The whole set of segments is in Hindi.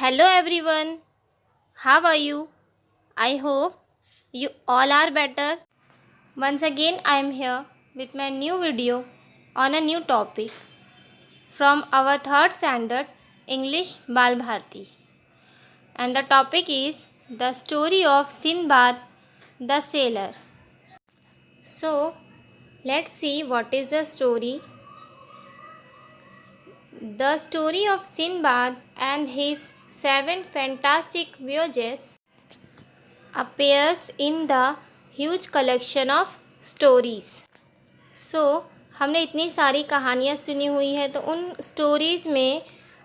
Hello everyone, how are you? I hope you all are better. Once again, I am here with my new video on a new topic from our third standard English Bal Bharti. And the topic is the story of Sinbad the Sailor. So, let's see what is the story. The story of Sinbad and his 7 fantastic voyages appears in the huge collection of stories. So, हमने इतनी सारी कहानियाँ सुनी हुई है, तो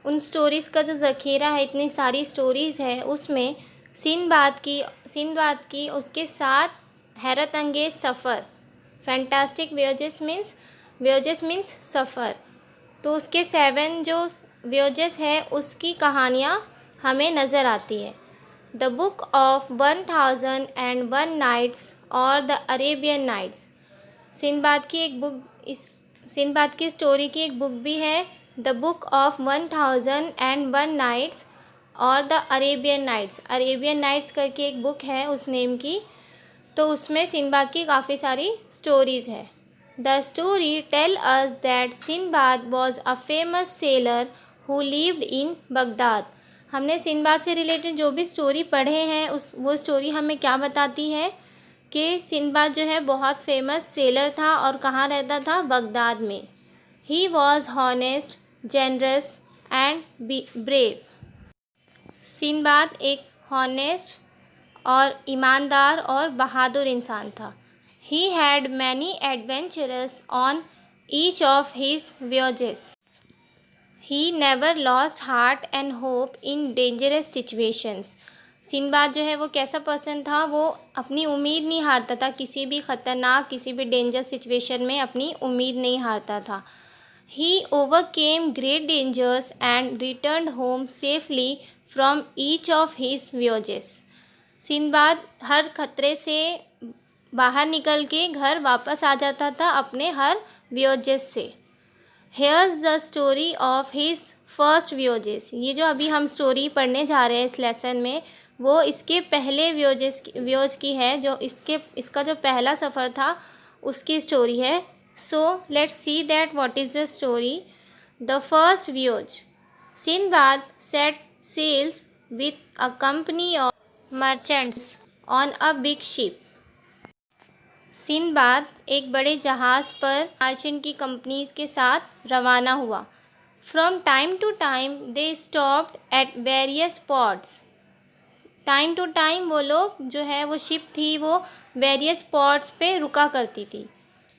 उन स्टोरीज़ का जो ज़ख़ीरा है, इतनी सारी स्टोरीज़ है, उसमें सिंदबाद की उसके साथ हैरत अंगेज़ सफ़र, फैंटास्टिक वोयेजेस मीन्स सफ़र, तो उसके 7 जो वोयेजेस है उसकी कहानियाँ हमें नज़र आती है। द बुक ऑफ 1001 नाइट्स और द अरेबियन नाइट्स, सिंदबाद की स्टोरी की एक बुक भी है, द बुक ऑफ 1001 नाइट्स और द अरेबियन नाइट्स करके एक बुक है उस नेम की, तो उसमें सिंदबाद की काफ़ी सारी स्टोरीज़ है। The story tell us that Sindbad was a famous sailor who lived in Baghdad. हमने सिंदबाद से रिलेटेड जो भी स्टोरी पढ़े हैं वो स्टोरी हमें क्या बताती है कि सिंदबाद जो है बहुत फेमस सेलर था और कहाँ रहता था, बगदाद में। He was honest, generous and brave. Sinbad एक हॉनेस्ट और ईमानदार और बहादुर इंसान था। He had many adventurous on each of his voyages. He never lost heart and hope in dangerous situations. Sinbad जो है वो कैसा पर्सन था, वो अपनी उम्मीद नहीं हारता था, किसी भी ख़तरनाक किसी भी डेंजर सिचुएशन में अपनी उम्मीद नहीं हारता था। He overcame great dangers and return home safely from each of his voyages. Sindbad हर खतरे से बाहर निकल के घर वापस आ जाता था अपने हर voyages से। Hairs the story of his first voyages. ये जो अभी हम स्टोरी पढ़ने जा रहे हैं इस लेसन में, वो इसके पहले voyage की है, जो इसका जो पहला सफ़र था उसकी स्टोरी है। So let's see that what is the story. The first voyage. Sinbad set sales with a company of merchants on a big ship. Sinbad एक बड़े जहाज़ पर मर्चेंट की कंपनीज के साथ रवाना हुआ। From time to time they stopped at various ports. Time to time वो लोग जो है वो शिप थी वो वेरियस पोर्ट्स पे रुका करती थी।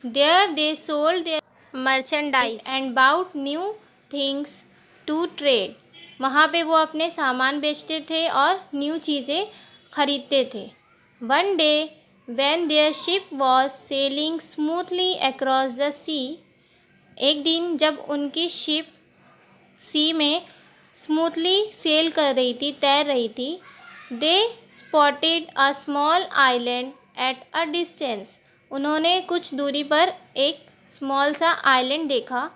There they sold their merchandise and bought new things to trade. वहाँ पे वो अपने सामान बेचते थे और न्यू चीज़ें ख़रीदते थे। One day when their ship was sailing smoothly across the sea, एक दिन जब उनकी शिप सी में स्मूथली सेल कर रही थी, तैर रही थी, they spotted a small island at a distance. उन्होंने कुछ दूरी पर एक स्मॉल सा आइलैंड देखा।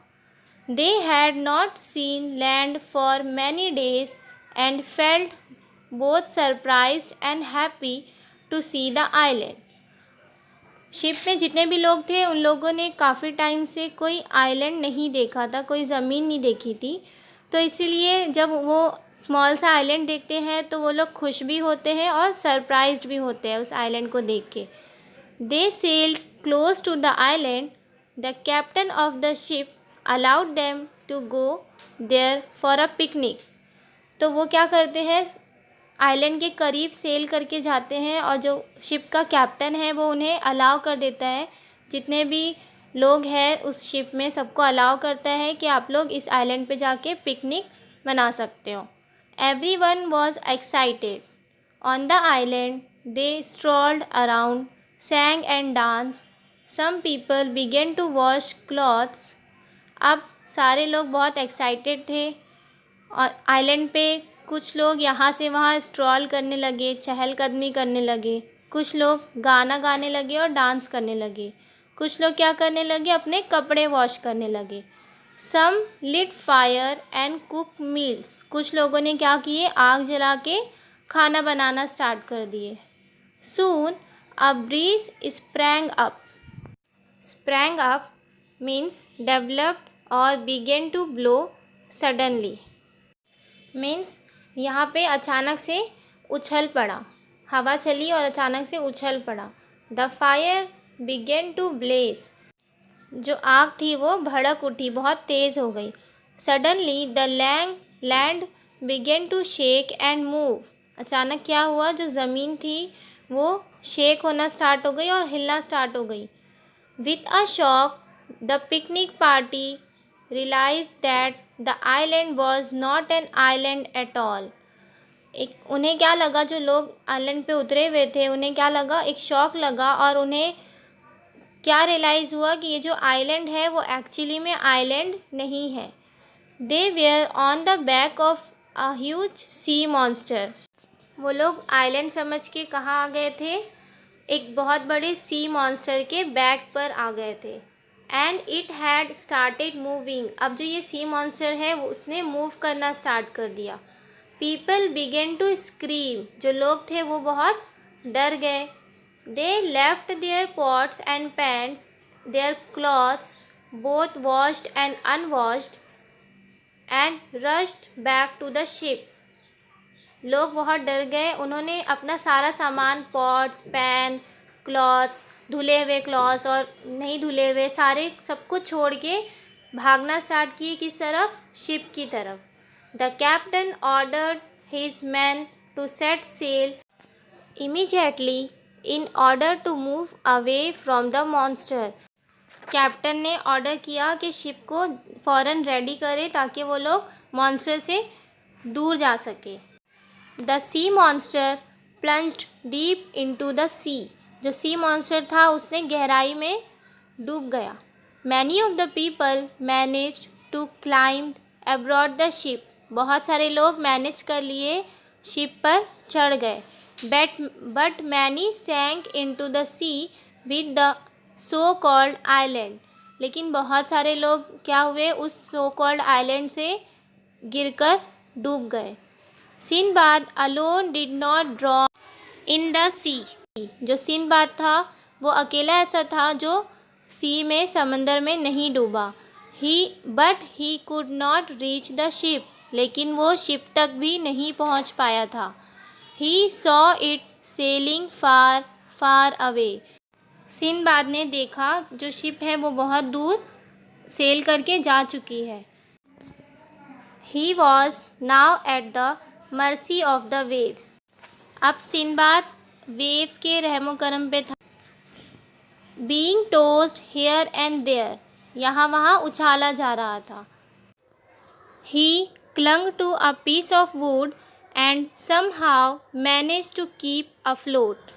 They had not seen land for many days and felt both surprised and happy to see the island. Ship में जितने भी लोग थे उन लोगों ने काफ़ी टाइम से कोई आइलैंड नहीं देखा था, कोई ज़मीन नहीं देखी थी, तो इसीलिए जब वो स्मॉल सा आइलैंड देखते हैं तो वो लोग खुश भी होते हैं और सरप्राइज्ड भी होते हैं उस आइलैंड को देख के। They sailed close to the island. The captain of the ship allowed them to go there for a picnic. तो वो क्या करते हैं, आइलैंड के करीब सेल करके जाते हैं और जो शिप का कैप्टन है वो उन्हें अलाउ कर देता है, जितने भी लोग हैं उस शिप में सबको अलाउ करता है कि आप लोग इस आइलैंड पे जाके पिकनिक मना सकते हो. Everyone was excited. On the island they strolled around, sang and dance. Some people began to wash clothes. अब सारे लोग बहुत एक्साइटेड थे और आइलैंड पे कुछ लोग यहाँ से वहाँ स्ट्रॉल करने लगे, चहलकदमी करने लगे, कुछ लोग गाना गाने लगे और डांस करने लगे, कुछ लोग क्या करने लगे, अपने कपड़े वॉश करने लगे. Some lit fire and cook meals, कुछ लोगों ने क्या किए, आग जला के खाना बनाना स्टार्ट कर दिए। Soon a breeze sprang up, sprang up means developed or began to blow suddenly, means यहाँ पे अचानक से उछल पड़ा, हवा चली और अचानक से उछल पड़ा। The fire began to blaze, जो आग थी वो भड़क उठी, बहुत तेज़ हो गई। Suddenly the land began to shake and move, अचानक क्या हुआ, जो ज़मीन थी वो शेक होना स्टार्ट हो गई और हिलना स्टार्ट हो गई। With a shock, the picnic party realized that the island was not an island at all. उन्हें क्या लगा, जो लोग आइलैंड पे उतरे हुए थे उन्हें क्या लगा, एक शॉक लगा और उन्हें क्या रियलाइज़ हुआ कि ये जो आइलैंड है वो एक्चुअली में आइलैंड नहीं है। They were on the back of a huge sea monster. वो लोग आइलैंड समझ के कहाँ आ गए थे, एक बहुत बड़े सी मॉन्स्टर के बैक पर आ गए थे। And it had started moving, अब जो ये सी मॉन्स्टर है वो उसने मूव करना स्टार्ट कर दिया। पीपल बिगेन टू स्क्रीम, जो लोग थे वो बहुत डर गए। They left their pots and pans, their clothes both washed and unwashed and rushed back to the ship, लोग बहुत डर गए, उन्होंने अपना सारा सामान, पॉट्स, पैन, क्लॉथ्स, धुले हुए क्लॉथ्स और नहीं धुले हुए, सारे सब कुछ छोड़ के भागना स्टार्ट किए, किस तरफ, शिप की तरफ। The captain ordered his men to set sail immediately in order to move away from the monster, captain ने ऑर्डर किया कि शिप को फ़ौरन रेडी करे ताकि वो लोग मॉन्स्टर से दूर जा सके। The sea monster plunged deep into the sea, जो सी मॉन्स्टर था उसने गहराई में डूब गया। Many of the people managed to climb aboard the ship, बहुत सारे लोग मैनेज कर लिए, शिप पर चढ़ गए। But many sank into the sea with the so called island, लेकिन बहुत सारे लोग क्या हुए, उस सो कॉल्ड आइलैंड से गिरकर डूब गए। Sindbad alone did not drown in the sea, जो सिंदबाद था वो अकेला ऐसा था जो सी में, समंदर में नहीं डूबा। But he could not reach the ship, लेकिन वो शिप तक भी नहीं पहुंच पाया था। He saw it selling far far away, Sinbad ने देखा जो शिप है वो बहुत दूर सेल करके जा चुकी है। He was now at the mercy of the waves, अब सिंदबाद वेव्स के रहमो करम पे था। Being tossed here and there, यहाँ वहाँ उछाला जा रहा था। He clung to a piece of wood and somehow manage to keep afloat,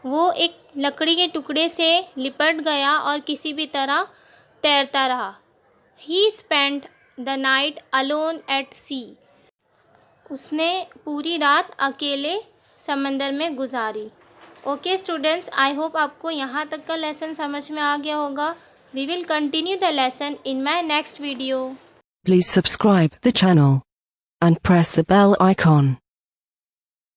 वो एक लकड़ी के टुकड़े से लिपट गया और किसी भी तरह तैरता रहा। He spent the night alone at sea, उसने पूरी रात अकेले समंदर में गुजारी। ओके स्टूडेंट्स, आई होप आपको यहाँ तक का लेसन समझ में आ गया होगा। We will continue the lesson in my next video. Please subscribe the channel and press the bell icon.